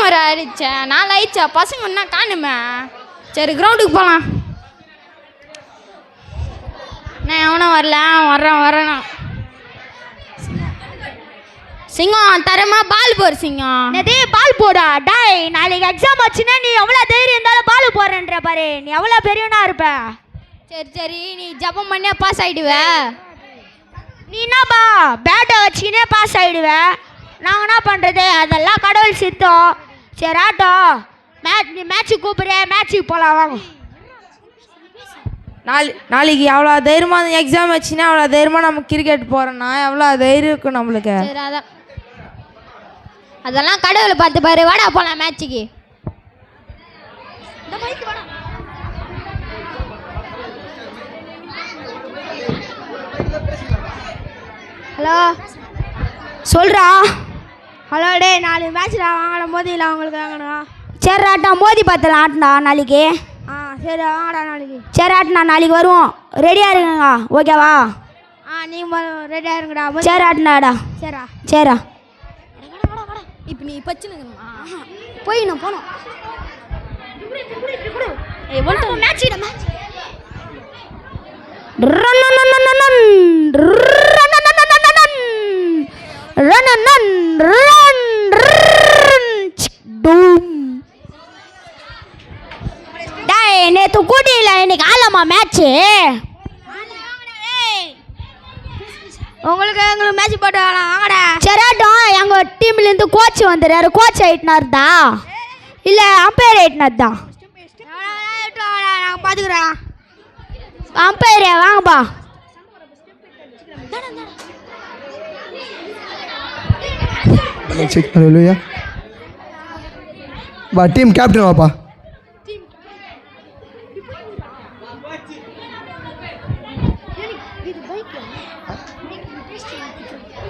வர ஆயிடுச்சேன் 4 ஆயிடுச்சா பசங்க ஒன்றா காணுமே. சரி கிரவுண்டுக்கு போகலாம். நான் எவனும் வரல வரேண்ணா. சிங்கம் தரமா பால் போடு சிங்கம். அதே பால் போடா டாய். நாளைக்கு எக்ஸாம் வச்சுன்னா நீ எவ்வளோ தைரியம் இருந்தாலும் பால் போடுறன்ற பாரு. நீ எவ்வளோ பெரியவனா இருப்ப. சரி நீ ஜபம் பண்ணியா பாஸ் ஆகிடுவ. நீ என்னப்பா பேட்டை வச்சுக்கினே பாஸ் ஆகிடுவ. நாங்கள் என்ன பண்ணுறது, அதெல்லாம் கடவுள் சித்தம். சரி ஆட்டோம் நீ மேட்ச்சுக்கு கூப்பிட்ற, மேட்ச்சுக்கு போகலாம் வாங்க. நாளைக்கு எவ்வளோ தைரியமாக எக்ஸாம் வச்சுன்னா அவ்வளோ தைரியமாக நம்ம கிரிக்கெட் போகிறோன்னா எவ்வளோ தைரியம் இருக்கும் நம்மளுக்கு. சரி அதெல்லாம் கடவுளை பார்த்து பாரு. வாடா போகலாம் மேட்ச்சுக்கு. ஹலோ சொல்கிறா. ஹலோ டே, நாளைக்கு மேட்ச்சில் வாங்கடா. மோதியில் அவங்களுக்கு வாங்கணும். சரி ஆட்டா மோதி பார்த்தலாம் ஆட்டா நாளைக்கு. சரி வாங்கடா நாளைக்கு. சரி ஆட்டா நாளைக்கு வருவோம். ரெடியாக இருங்க ஓகேவா? நீங்கள் ரெடியாக இருங்கடா. சரி ஆட்டனாடா. சரிடா. இப்போ நீ பச்சுனுங்கம்மா போயிடணும் போனோம். நேற்று கூட்டியில இன்னைக்கு ஆலமா மேட்ச்சு. உங்களுக்கு எங்களுக்கு மேட்ச் போட்டு வாங்கடா. சரியாட்டும். எங்கள் டீம்லேருந்து கோச் வந்துடுறாரு. கோச் ஆயிட்டுனாருதா இல்லை அம்பையர் ஆயிட்டுனாருதா? நாங்கள் பார்த்துக்குறோம். அம்பையரே வாங்கப்பா. டீம் கேப்டன் வாப்பா.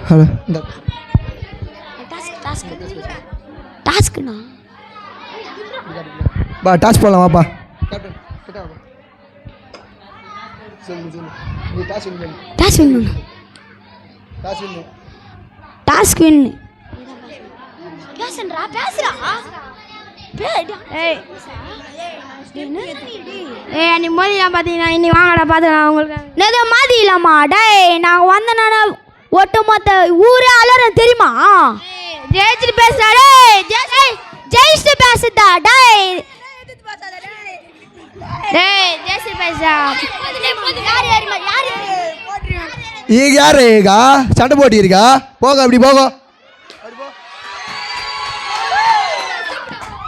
ஹலோ டாஸ்க்குண்ணா டாஸ் போடலாம் வாப்பா. Task win. நீ மோதிலாம் பார்த்தீங்கன்னா இன்னி வாங்கடா பார்த்துக்கலாம். உங்களுக்கு நேற்று மாதிலாமா டேய். நாங்கள் வந்தோன்னா ஒட்டுமொத்த ஊரே அலறம் தெரியுமா? ஜெயிச்சுட்டு பேசுறா டேய். ஜெயிச்சுட்டு பேசுதா டேய். ஜெயிச்சுட்டு பேசுறா. ಈಗ ಯಾರು ಈಗ சண்டை போட்டி இருக்கா? போக அப்படி போக.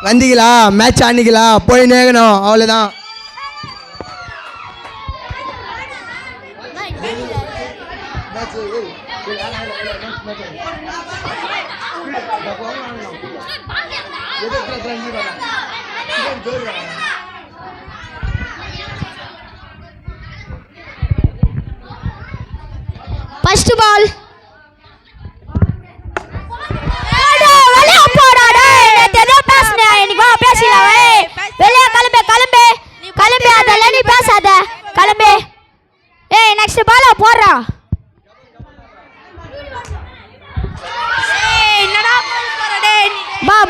வந்தீங்களா மேட்ச் ஆடிக்கலாம் போய் நேகணும் அவ்வளோதான். First ball. கிளம்பு அதெல்லாம் நீ பேசாத. கிளம்பு. நெக்ஸ்ட் பால் போடுறா.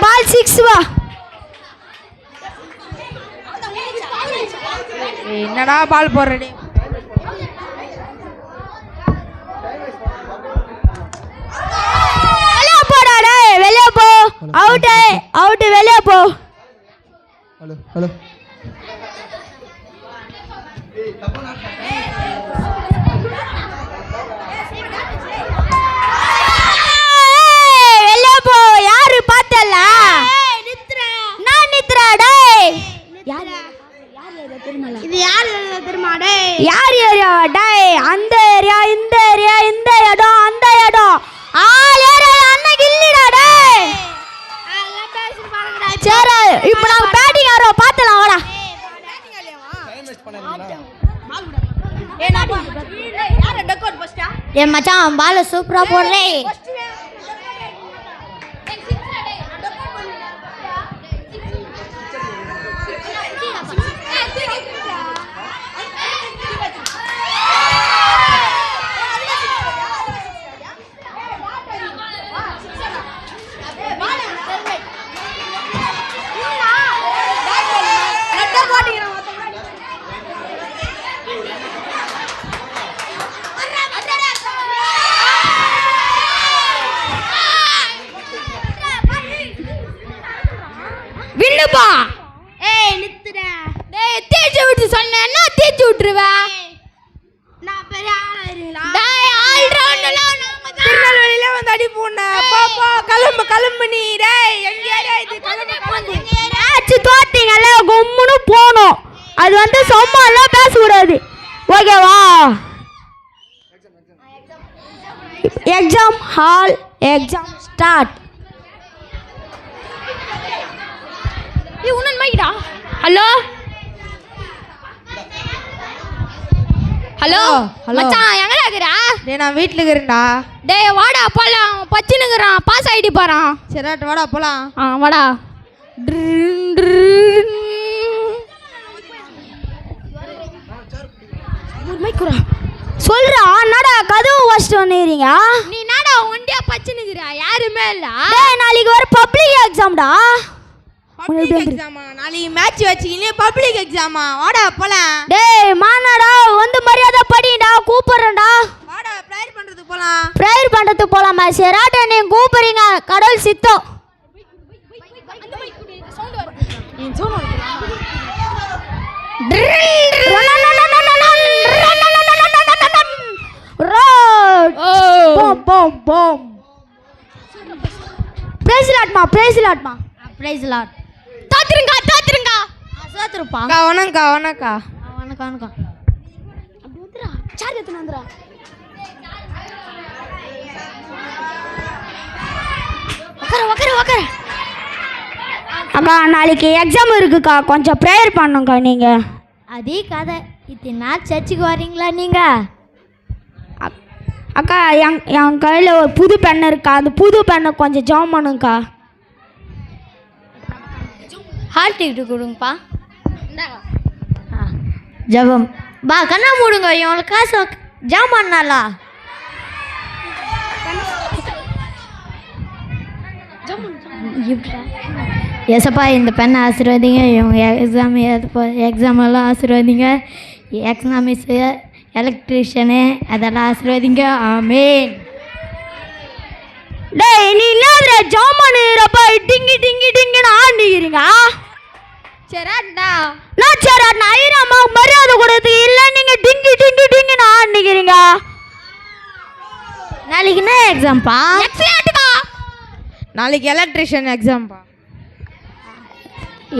பால் 6 வா. என்னடா பால் போடுறே. வெளியே போடா டேய். வெளியே போ. அவுட் வெளியே போ. ஹலோ வெளியே போ. யாரு பார்த்தல? நான் நித்ரா டேய். இது யார் தெரியுமா டேய்? யார் ஏரியா டேய்? அந்த ஏரியா இந்த ஏரியா இந்த இடம் அந்த இடம் ஆல் ஏரியா அன்னைக்கு இல்லடா டேய். சரி இப்போ நாங்க பேட்டிங் ஆறோம் பார்த்தலாம் வாடா. ஏ மச்சான் பால் சூப்பரா போடுறே. போ. ஏய் நித்துடா. டேய் தேய்ச்சி விட்டு சொன்னேன்னா தேய்ச்சி விட்டுருவா. நான் பெரிய ஆளாயிருங்களா? டேய் ஆல் ரவுண்ட்லாம் நாம தான். திருநெல்வேலியில வந்து அடி போன பாப்பா கிளம்பு நீ டேய் எங்கேயா இது கிளம்பு மேட்ச் தோத்தீங்கல்ல கும்முன்னு போகணும். அது வந்து சும்மா எல்லாம் பேசக்கூடாது ஓகேவா? Exam hall exam start. ஏய் உன்னன் மைடா. Hello hello hello. மச்சான் எங்கடா இருக்கற? டேய் நான் வீட்ல இருக்கேன்டா. டேய் வாடா போலாம். பச்சினுங்கறான் பாஸ் ஆயிடி போறான். சரி வாடா போலாம். வாடா. சொல்றா என்னடா கதவு வாசிட்டு வந்துறீங்க? நீ என்னடா ஒண்டியா பச்சினுங்கற? யாருமே இல்ல. டேய் நாளைக்கு வர பப்ளிக் எக்ஸாம்டா. பப்ளிக் எக்ஸாமா? நாளைக்கு மேட்ச் வச்சிக்கினே பப்ளிக் எக்ஸாமா? வாடா போலாம். டேய் மானாடா வந்து மரியாதை படிடா கூப்பிடுறேன்டா. வாடா ப்ரேயர் பண்றதுக்கு போலாம். ப்ரேயர் பண்றதுக்கு போலாமா? சராட்ட நீங்க கூப்பிடுறீங்க கடவுள் சித்தம். பிரைஸ் லாட்மா பிரைஸ் லாட். தாத்துருங்க சோத்துருப்பா. அக்கா வணக்கா வணக்கா. வணக்கம் அப்படி வந்துடா சார் எத்தனை வந்துடா. உக்கார அக்கா நாளைக்கு எக்ஸாம் இருக்குக்கா கொஞ்சம் ப்ரேயர் பண்ணுங்கக்கா நீங்கள். அதே கதை இத்தனை நாள் சர்ச்சுக்கு வரீங்களா நீங்கள்? அக்கா என் கையில் ஒரு புது பென் இருக்கா அந்த புது பெண்ணை கொஞ்சம் ஜாம் பண்ணுங்கக்கா. ஹால் டிக்கெட்டு கொடுங்கப்பா. ஜபம் பா கண்ணா மூடுங்க இவங்களுக்கு காசு ஜாம் பண்ணாலா? எசப்பா இந்த பெண்ணை ஆசீர்வதிங்க. இவங்க எக்ஸாமெல்லாம் ஆசீர்வதிங்க. எக்கனாமிக்ஸு எலக்ட்ரிஷியனு அதெல்லாம் ஆசீர்வதிங்க. ஆமேன். டேய் நீ இல்லாத ஜாமானுறப்ப டிங்கின்னு ஆண்டிக்கிறீங்க. சராடா. நான் சராட்னா ஐராமா மரியாதை கொடுத்து இல்லை நீங்கள் டிங்கின்னு ஆண்டிக்கிறீங்க. நாளைக்கு என்ன எக்ஸாம்ப்பா? நாளைக்கு எலக்ட்ரிஷியன் எக்ஸாம்பா.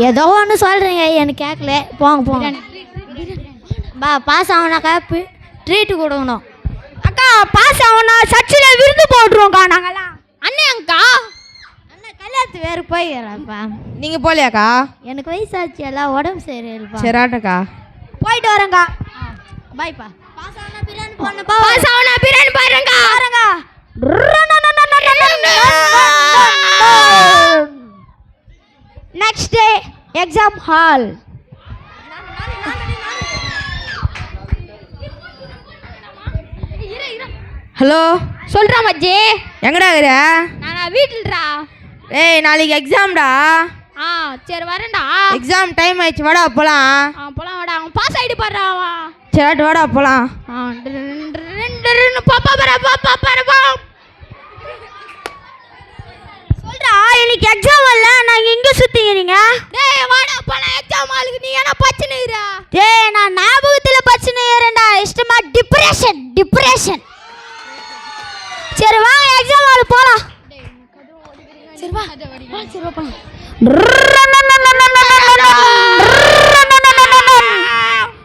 ஏதோ ஒன்று சொல்கிறீங்க எனக்கு கேட்கல. போங்க பா பாஸ் ஆகணாக்கா ட்ரீட்டு கொடுக்கணும். அக்கா பாஸ் ஆகணா சர்ச்சில் விருந்து போட்டுருவோம்க்கா நாங்கள்லாம். அண்ணேங்கா அண்ணன் கல்யாணத்து வேறு போய்க்கிறேன்ப்பா. நீங்க போலியாக்கா? எனக்கு வயசாச்சு எல்லாம் உடம்பு சரியில்லைப்பா. சராட்டக்கா போயிட்டு வரேங்க்கா. பாய்ப்பா. பாஸ் ஆகணா பிரியாணி போடணுப்பா. பாஸ் ஆவனா பிரான் பாருங்க. Next day exam hall. Hello சொல்றா மச்சி. எங்கடா இருக்கிற? நான் வீட்டுலடா. ஏய் நாளைக்கு எக்ஸாம்டா. சரி வரேன்டா. எக்ஸாம் டைம் ஆயிடுச்சு வாடா போலாம். போலாம் வாடா. அவன் பாஸ் ஆயிட்டு பாறா அவன். சரி வாடா போலாம். பாப்பா சொல்றா இன்னைக்கு எக்ஸாம் இல்ல நான் எங்க சுத்திக்கிறீங்க? டேய் வாடா போலாம் எக்ஸாம் ஹாலுக்கு. நீ என்ன பச்சினுறா? டேய் நான் ஞாபகத்துல பச்சினுறேன்டா. இஷ்டமா டிப்ரெஷன். சரி வாங்க எக்ஸாம் ஹால் போலாம். சரி வா. சரி வா போலாம்.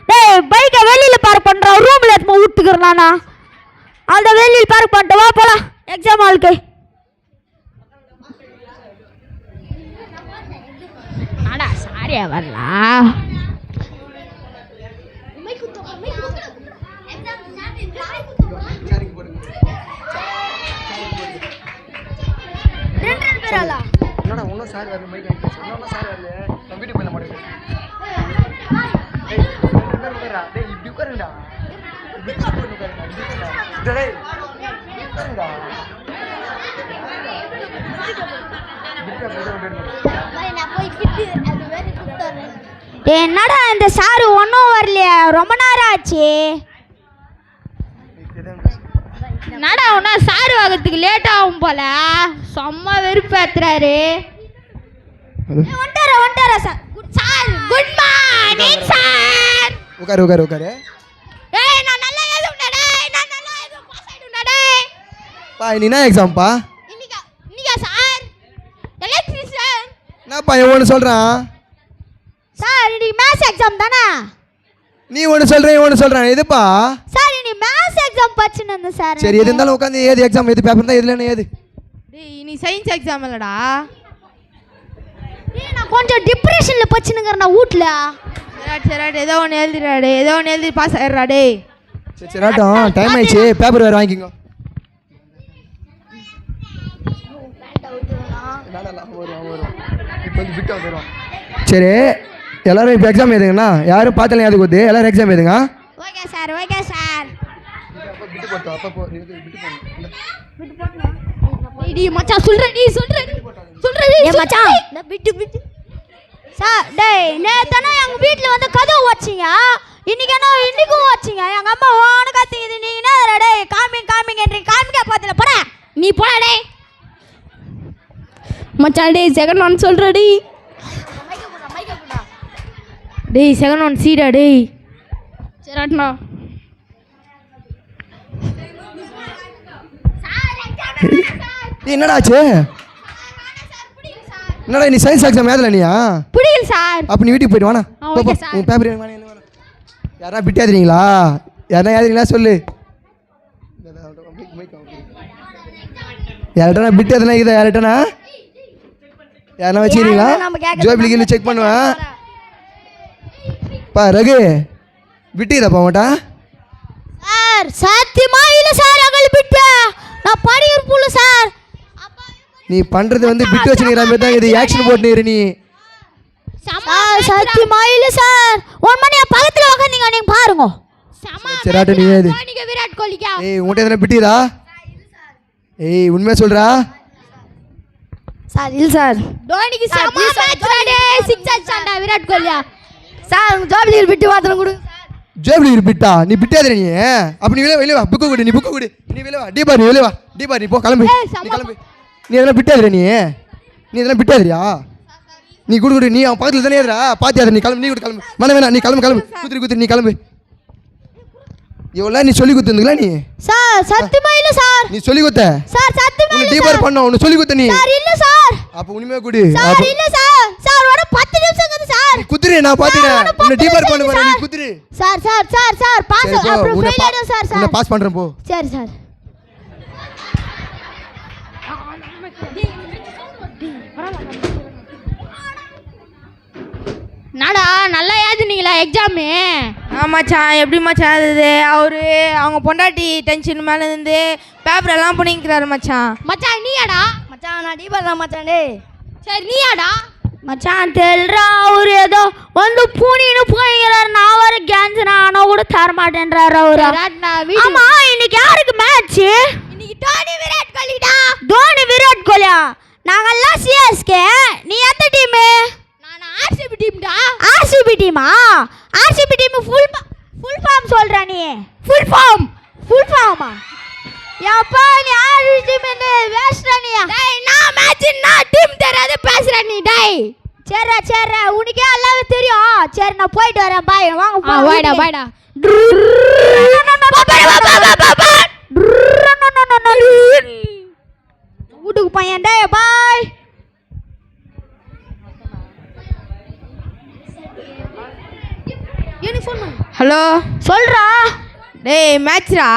டேய் பைக்க வெளியில பார்க் பண்றா ரூம்ல எடுத்து விட்டுக்கிறேன் நானா. அந்த வெளியில பார்க் பண்ணிட்டு வா போலாம் எக்ஸாம் ஹாலுக்கு. அடா சாரியா வரலாம். ரெண்டு பேராலா? என்னடா ஒன்றும் சார் வரல மைக் இன்னும் சார் வரல நான் வீட்டுக்கு போயிட மாட்டேன். டேய் இப்படி உட்காருங்கடா. இப்படி உட்காருங்கடா. டேய் உட்காருங்கடா. என்னடா இந்த சாரு ஒன்றும் வரலையா? ரொம்ப நேரம் ஆச்சு. என்னடா உன்னா சாரு வாங்கறதுக்கு லேட் ஆகும் போல. செம்ம வெறுப்பேத்துறாரு. வந்துட்டாரா சார் குட் மார்னிங் சார். உட்காரு. ஏய் நான் நல்லா எழுதுனடா பாஸ் ஆயிடுனடா. பா நீ என்ன எக்ஸாம்ப்பா? இன்னைக்கா சார் எலக்ட்ரிஷியன். என்னப்பா இவன் ஒன்று சொல்கிறான்? சார் இன்னைக்கு மேத்ஸ் எக்ஸாம் தானே? நீ ஒன்று சொல்கிறேன் இவன் ஒன்று சொல்கிறான். எதுப்பா? சார் இன்னைக்கு மேத்ஸ் எக்ஸாம் படிச்சுன்னு இருந்தேன் சார். சரி எது இருந்தாலும் உட்காந்து ஏது எக்ஸாம் எது பேப்பர் தான் எதுலன்னு ஏது. டேய் நீ சயின்ஸ் எக்ஸாம் இல்லடா. டேய் நான் கொஞ்சம் டிப்ரெஷன்ல பச்சினுங்கறேன் நான் வீட்ல. சரி ஏதோ ஒன்று எழுதிடா டே, ஏதோ ஒன்று எழுதி பாஸ் ஆயிடுறா டே. சரி ஆட்டம் டைம் ஆயிடுச்சு, பேப்பர் வேறு வாங்கிக்கோங்க. சரி எல்லாரும் இப்போ எக்ஸாம் எழுதுங்கண்ணா. யாரும் பார்த்தலாம் எதுக்கு வந்து எல்லாரும் எக்ஸாம் எழுதுங்க. Okay sir. டி மச்சான் சொல்றடி ஏ மச்சான் இந்த விட்டு சார். டேய் நேத்தானே எங்க வீட்ல வந்து கதவு வச்சீங்க, இன்னைக்கும் வச்சீங்க. எங்க அம்மா ஓன கத்திக்குது, நீங்க என்ன டேய் காமிங்கன்றீங்க. காமிக்க பாத்துல போடா நீ போடா டேய் மச்சான். டேய் செகண்ட் ஒன் சொல்றடி. டேய் செகண்ட் ஒன் சீடா டேய். சரிண்ணா என்னடாச்சு? என்னடா நீ சயின்ஸ் எக்ஸாம் ஏதல நீயா? புரியல சார். அப்போ நீ வீட்டுக்கு போயிட்டு வாண்ணா. Okay sir. உன் பேப்பர் யாரா பிட்டு ஏதுறீங்களா? யாரா ஏதுறீங்களா சொல்லு. யார்கிட்டனா பிட்டு எதுனா இதை யார்கிட்டனா யாரா வச்சுக்கிறீங்களா? ஜோபிலிக்கு செக் பண்ணுவேன். பா ரகு விட்டுதப்பா மாட்டா சார். சத்தியமா இல்ல சார், அகல பிட்டு நான் படிக்கிற புள்ள சார். நீ பண்றது வந்து பிட்டு வச்சுக்கிற மாதிரி தான் இது ஆக்ஷன் போட்டுனிரு நீ. சார் சத்தியமா இல்ல சார். 1 மணி பக்கத்துல உட்கார்ந்தீங்க நீங்க பாருங்க. சராட்ட நீ ஏது? தோனிக்கு விராட் கோலிக்கா? ஏய் உன்கிட்ட எதனா பிட்டுதா? ஏய் உண்மையா சொல்றா? சார் இல்ல சார். தோனிக்கு சம மேட்ச் டே 6 அடிச்சான்டா விராட் கோலியா. சார் ஜோபிலியில் பிட்டு வாத்தன கொடு. ஜோபிலி பிட்டா நீ பிட்டாதே நீ. அப்ப நீ வெளிய வா, புக்கு கொடு. நீ புக்கு கொடு. நீ வெளிய வா. டீபார் நீ வெளிய வா. டீபார் நீ போ கிளம்பு. நீ கிளம்பு. நீ எதனா பிட்டாதே நீ. நீ எதனா பிட்டாதறியா? நீ குடு. நீ அவன் பக்கத்துல தானே ஏறா. பாத்தியாத நீ கிளம்பு. நீ கூட கிளம்பு. வேணா நீ கிளம்பு. குத்துரு நீ கிளம்பு. இவ்வளவு நீ சொல்லி குத்துங்களா நீ? சார் சத்தியமா இல்ல சார். நீ சொல்லி குத்த சார் சத்தியமா நீ இல்ல. டீபார் பண்ணு. உன்னை சொல்லி குத்த நீ. சார் இல்ல சார். அப்ப உண்மையா குடு. சார் இல்ல சார். சார் ஒரு 10 நிமிஷம் இருக்குது சார். நீ குத்துரு நான் பாத்துறேன். உன்னை டீபார் பண்ணு பாரு நீ குத்துரு. சார் பாஸ் அப்புறம் ஃபெயில் ஆயிடும் சார். உன்னை பாஸ் பண்றேன் போ. சரி சார். நாடா நல்லா ஏதுனீங்களா எக்ஸாமு? மச்சான் எப்படி மச்சான் அது அவங்க பொண்டாட்டி டென்ஷன் மேலே இருந்து பேப்பர் எல்லாம் பண்ணிக்கிறாரு மச்சான். மச்சான் நீயாடா? மச்சான் நான் டீபர் தான் மச்சான். டேய் சரி நீயாடா? மச்சான் தெல்றா அவரு ஏதோ வந்து பூனின்னு போய்கிறாரு. நான் வர கேன்சர் ஆனா கூட தர மாட்டேன்றாரு அவரு. ஆமா இன்னைக்கு யாருக்கு மேட்ச்? இன்னைக்கு தோனி விராட் கோலிடா. தோனி விராட் கோலியா? நாங்கெல்லாம் சிஎஸ்கே. நீ எந்த டீம்? நான் ஆர்சிபி டீம்டா. ஆர்சிபி டீமா? ஆர்சிபி டீம் ஃபுல் ஃபார்ம் சொல்றா நீ? Full pharma? யாப்பா நீ ஆர்சிபி டீம் என்ன வேஸ்டா நீ? டேய் நான் மேட்ச் நான் டீம் தெரியாத பேசுற நீ டேய். சரி உனக்கே எல்லாமே தெரியும். சரி நான் போயிட்டு வரேன். பாய் வாங்க வாடா. வீட்டுக்கு பையன் டே பாய். ஹலோ சொல்றா. டேய் மேட்ச்ரா?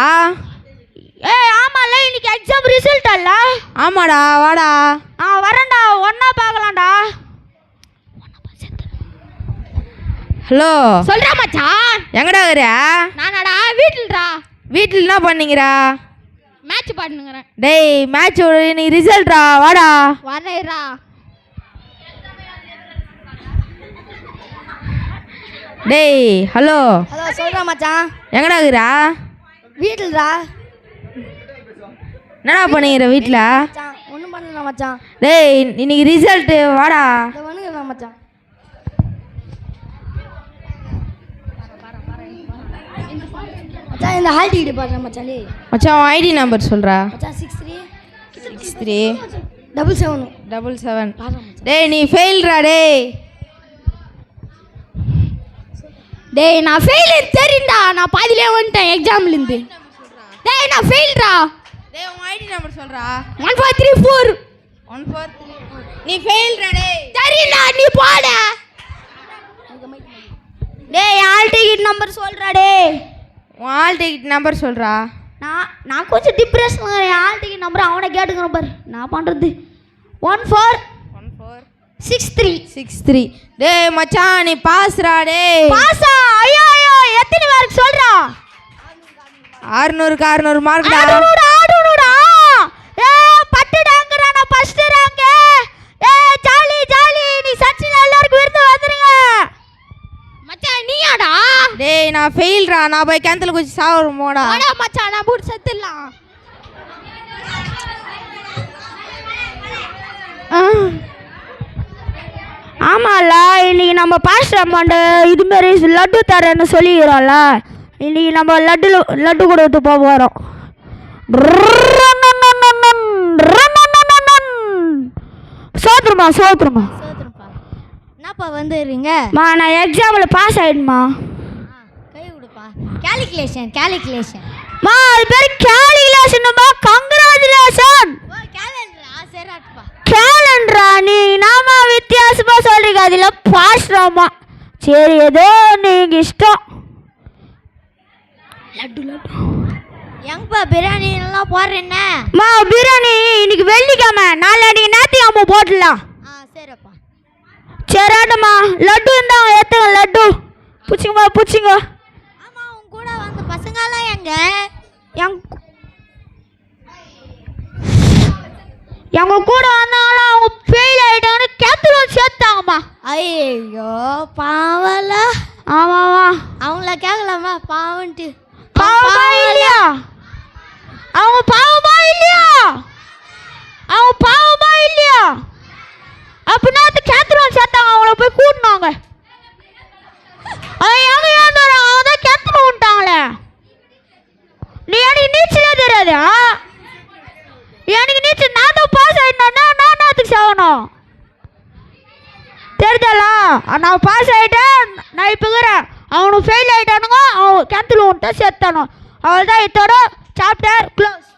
ஏய் ஆமால இன்னைக்கு எக்ஸாம் ரிசல்ட் அல்ல? ஆமாடா வாடா. வரேன்டா ஒண்ணா பார்க்கலாம்டா. ஹலோ சொல்றா மச்சான். எங்கடா இருக்கற? நானாடா வீட்லடா. வீட்டில் என்ன பண்ணீங்கடா? மேட்ச் பாடுங்கறேன். டேய் மேட்ச் நீ ரிசல்ட்ரா வாடா. வரேன்டா. டேய் ஹலோ சொல்றா மச்சான். எங்கடா இருக்கற? வீட்லடா. என்னடா பண்ணீங்கற வீட்ல? மச்சான் ஒண்ணும் பண்ணல மச்சான். டேய் இன்னைக்கு ரிசல்ட் வாடா. இத வந்துங்க மச்சான். மச்சான் இந்த ஹால் டிக்கெட் பாருங்க மச்சான். டேய் மச்சான் ஐடி நம்பர் சொல்றா. மச்சான் 63 63 777. டேய் நீ ஃபெயில்ரா டேய். டேய் நான் ஃபெயிலு தெரியும்டா, நான் பாதியிலே வந்துட்டேன் எக்ஸாம்லேருந்து. டேய் நான் ஃபெயில்டா. டேய் உன் ஐடி நம்பர் சொல்றா. 1434. 1434. நீ ஃபெயில்ரா டேய். சரிடா நீ போட. டேய் ஆல் டிக்கெட் நம்பர் சொல்கிறா டேய். உன் ஆல் டிக்கெட் நம்பர் சொல்றா. நான் கொஞ்சம் டிப்ரெஷன் ஆல் டிக்கெட் நம்பர் அவனை கேட்டுக்கிறேன் பாரு. நான் பண்ணுறது 1463. டேய் மச்சான் நீ பாஸ்ரா டேய். பாஸா? ஐயோ ஐயோ எத்தனை மார்க் சொல்றா? 600க்கு 600 மார்க்டா. 600 ஏ பட்டுடாங்கடா நான் ஃபர்ஸ்ட் ரேங்க். ஏ ஜாலி ஜாலி, நீ சச்சின் எல்லாருக்கும் விருது வந்துருங்க. மச்சான் நீயாடா? டேய் நான் ஃபெயில்ரா, நான் போய் கிணத்துல குச்சி சாவறேன் போடா. போடா மச்சான், நான் போட்டு செத்துடலாம். ஆமாம்ல, இன்னைக்கு நம்ம பாஸ்டர் அம்மாண்ட இதுமாரி லட்டு தரேன்னு சொல்லிக்கிறோம்ல, இன்னைக்கு நம்ம லட்டு கொடுத்து போக போகிறோம். சோத்துருமா என்னப்பா வந்துடுறீங்க? நான் எக்ஸாமில் பாஸ் ஆகிடுமா. கை விடுப்பா. கேல்குலேஷன் மா அது பேர் கேல்குலேஷன்மா. கங்க்ராச்சுலேஷன். கேலண்டரா? நீ நாம வித்தியாசமா சொல்றீங்க, அதில் பாஸ்டாமா. சரி ஏதோ நீங்க இஷ்டம். லட்டு எங்கப்பா பிரியாணி எல்லாம் போடுறேன்ன? மா பிரியாணி இன்னைக்கு வெள்ளிக்கிழமை, நாளைக்கு ஞாயிற்றுக்கிழமை போட்டுடலாம். சரிப்பா. சரி ஆட்டம்மா, லட்டு இருந்தாங்க ஏற்றுங்க. லட்டு பிடிச்சிங்க. ஆமா உன் கூட வந்த பசங்களாம் எங்க கூட வந்தாலும் அவங்க ஃபெயில் ஆகிட்டாங்கன்னு கேத்துல சேர்த்தாங்கம்மா. ஐயோ பாவல. ஆமாவா? அவங்கள கேட்கலாமா பாவன்ட்டு? பாவமா இல்லையா? அவங்க பாவமா இல்லையா? அப்படின்னா அந்த கேத்துல சேர்த்தாங்க, அவங்கள போய் கூட்டினாங்க. எங்க ஏன் அவங்க தான் கேத்துல விட்டாங்களே. நீ எனக்கு நீச்சலே தெரியாது. எனக்கு நீச்சல் நான் தான் பாஸ் ஆகிட்டேன்னா நான் அதுக்கு சாகணும் தெரிஞ்சலா? நான் பாஸ் ஆகிட்டேன், நான் இப்போ இருக்கிறேன். அவனுக்கு ஃபெயில் ஆகிட்டானுங்க, அவன் கேன்சல் விட்டா சேர்த்தானோ. அவள் தான் இதோட சாப்டர் க்ளோஸ்.